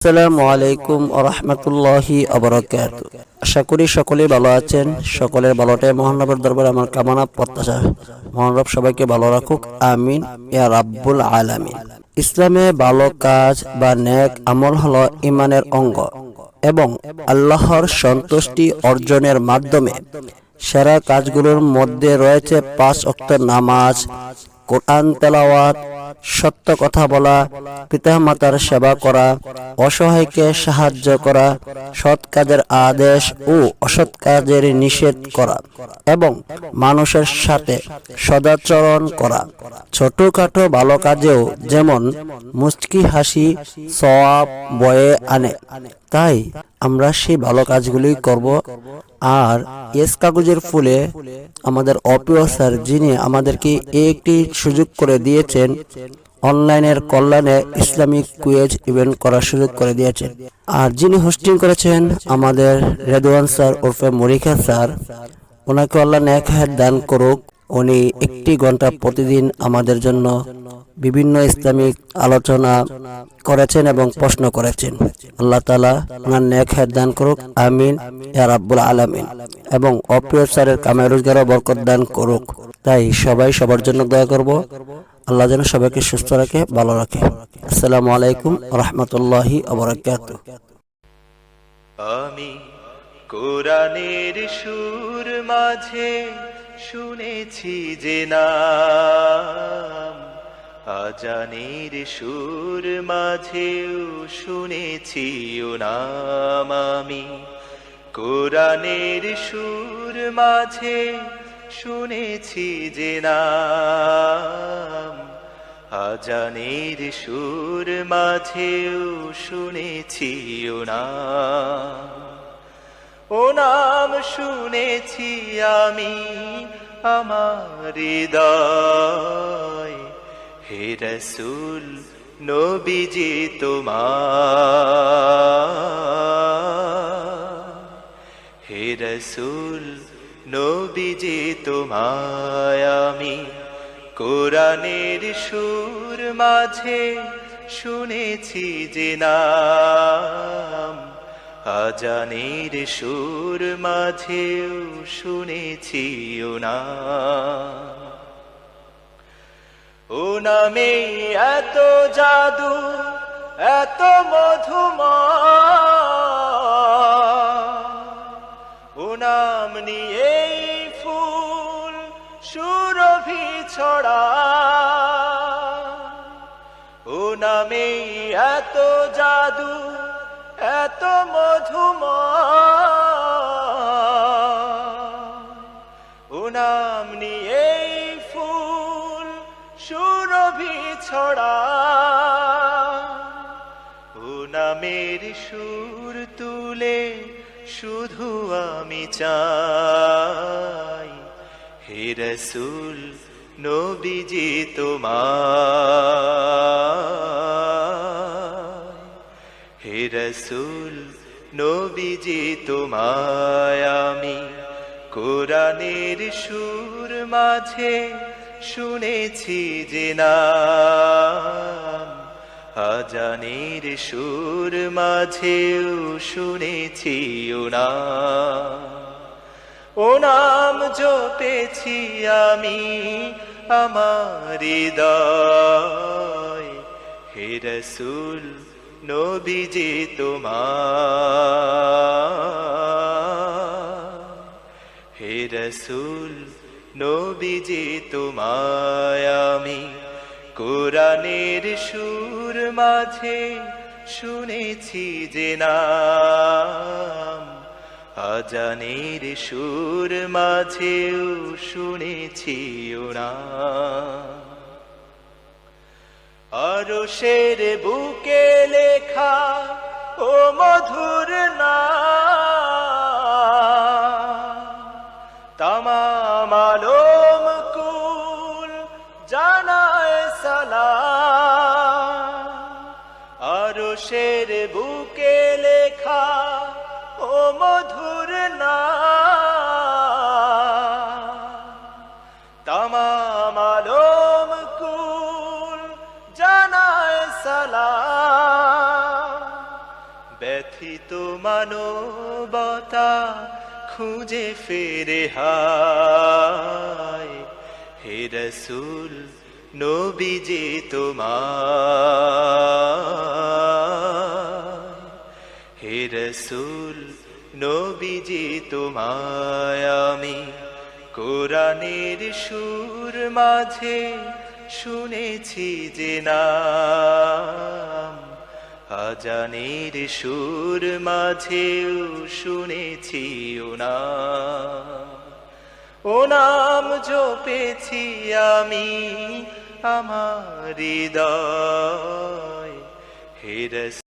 আসসালামু আলাইকুম ওয়া রাহমাতুল্লাহি ওয়া বারাকাতুহু। আশা করি সকলেই ভালো আছেন। সকলের ভালোটাই মহান রবের দরবারে আমার কামনা প্রত্যাশা। মহান রব সবাইকে ভালো রাখুক, আমিন ইয়া রাব্বুল আলামিন। ইসলামে ভালো কাজ বা নেক আমল হলো ঈমানের অঙ্গ এবং আল্লাহর সন্তুষ্টি অর্জনের মাধ্যমে সেরা কাজগুলোর মধ্যে রয়েছে ৫ ওয়াক্ত নামাজ, কোরআন তেলাওয়াত, সত্য কথা বলা, পিতামাতার সেবা করা, অসহায়কে সাহায্য করা, সৎ কাজের আদেশ ও অসৎ কাজের নিষেধ করা এবং মানুষের সাথে সদাচরণ করা। ছোটখাটো ভালো কাজেও যেমন মুচকি হাসি সওয়াব বয়ে আনে। তাই আমরা সেই ভালো কাজগুলোই করব। আর এস কাগজের ফুলে আমাদের অপ্রিয় স্যার, যিনি আমাদেরকে একটি সুযোগ করে দিয়েছেন, অনলাইনের কল্যাণে ইসলামিক কুইজ ইভেন্ট করার সুযোগ করে দিয়েছেন। আর যিনি হোস্টিং করেছেন আমাদের রেদওয়ান স্যার ওরফে মরিকা স্যার, ওনাকে আল্লাহ নেক হায়াত দান করুক। উনি 1 ঘন্টা প্রতিদিন আমাদের জন্য বিভিন্ন ইসলামিক আলোচনা করেছেন এবং প্রশ্ন করেছেন। আল্লাহ তাআলা ওনার নেক হায়াত দান করুক, আমিন ইয়া রাব্বুল আলামিন। এবং অপ্রিয় স্যারের কামাই রোজগারও বরকত দান করুক। তাই সবাই সবার জন্য দোয়া করব, আল্লাহ যেন সবাইকে সুস্থ রাখে, ভালো রাখে। আসসালামু আলাইকুম ওয়া রাহমাতুল্লাহি ওয়া বারাকাতুহু। আমি কোরআনের সুর মাঝে শুনেছি যে নাম, আজানের সুর মাঝেও শুনেছি ও নাম। আমি কোরআনের সুর মাঝে শুনেছি যে নাম, আজানের সুর মাঝেও শুনেছি ও নাম। ও নাম শুনেছি আমি আমার হৃদয়, হে রাসূল নবীজি তোমার, হে রাসূল নবীজি তোমায় আমি কোরআনের সুর মাঝে শুনেছি যে নাম, আজানের সুর মাঝেও শুনেছি ও নাম। ও নামে এত জাদু, এত মধুময়, ও নাম নিয়েই ফুল সুরভি ছড়ায়। ও নামে এত জাদু, এত মধুময়, ও নাম নিয়েই ফুল সুরভি ছড়ায়। ও নামের সুর তুলে শুধু আমি চাই, হে রাসূল নবীজি তোমায়, হে রাসূল নবীজি তোমায় আমি কোরআনের সুর মাঝে শুনেছি যে নাম, আজানের সুর মাঝেও শুনেছি ও নাম। ও নাম জপেছি আমি আমার হৃদয়, হে রাসূল নবীজি তোমার, হে রাসূল নবীজি তোমায় আমি কোরআনের সুর মাঝে শুনেছি যে নাম, আজানের সুর মাঝেও শুনেছি ও নাম। আরশের বুকে লেখা ও মধুর নাম, তামাম আলম কুল জানায় সালাম। আরশের বুকে লেখা ও মধুর নাম, তামাম আলম কুল জানায় সালাম। ব্যথিত মানবতা খুঁজে ফেরে হায় হে রসূল নবীজি তোমায় হে রসূল নবীজি তোমায় আমি কোরআনের সুর মাঝে শুনেছি যে নাম আজানের সুর মাঝেও শুনেছি ও নাম জপেছি আমি আমার হৃদয় হে রসূল